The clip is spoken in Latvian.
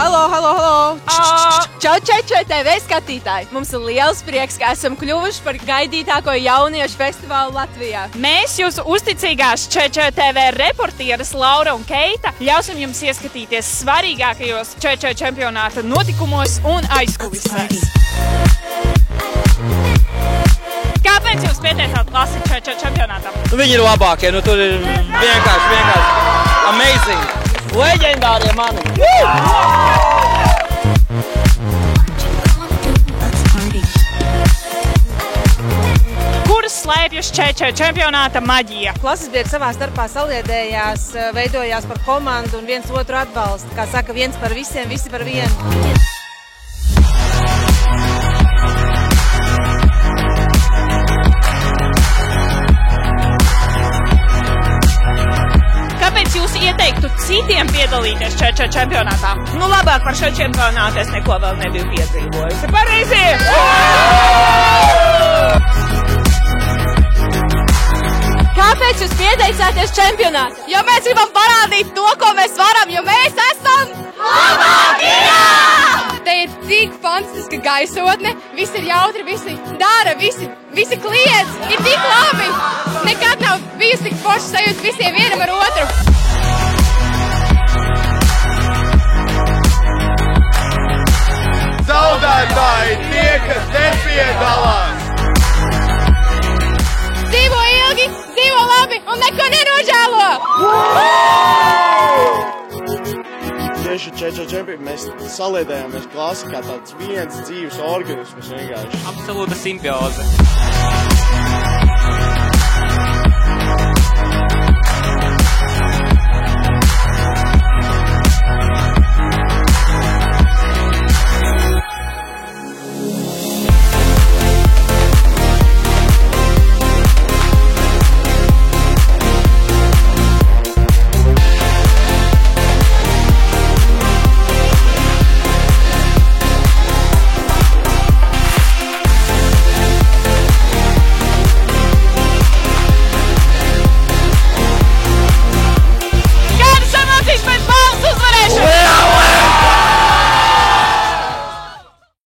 Halo! Čau, TV skatītāji! Mums ir liels prieks, ka esam kļuvuši par gaidītāko jauniešu festivālu Latvijā. Mēs, jūsu uzticīgās TV reportieres Laura un Keita, ļausim jums ieskatīties svarīgākajos čempionāta notikumos un aizkulisēs. Kāpēc jūs pieteicāt klasi čempionātam? Viņi ir labākie, tur ir vienkārši amazing. Leģendārie mani! Kur slēpjas čempionāta maģija? Klases biedri savā starpā saliedējās, veidojās par komandu un viens otru atbalstu. Kā saka, viens par visiem, visi par vienu. Kāpēc jūs ieteiktu citiem piedalīties čempionātā? Labāk par šo čempionātu es neko vēl nebiju piedzīvojusi. Pareizi! Kāpēc jūs pieteicāties čempionātā? Jo mēs gribam parādīt to, ko mēs varam, jo mēs esam labākie! Te ir tik fantastiska gaisotne, visi ir jautri, visi dara, visi kliedz, ir tik labi. Nekad nav bijusi tik forša sajūta visiem vienam ar otru. Zaudētāji tie, kas nepiedalās! Dzīvo ilgi, dzīvo labi un neko nenožēlo! Tieši čempioni mēs saliedējāmies klasi kā tāds viens dzīves organisms vienkārši. Absolūta simbioze.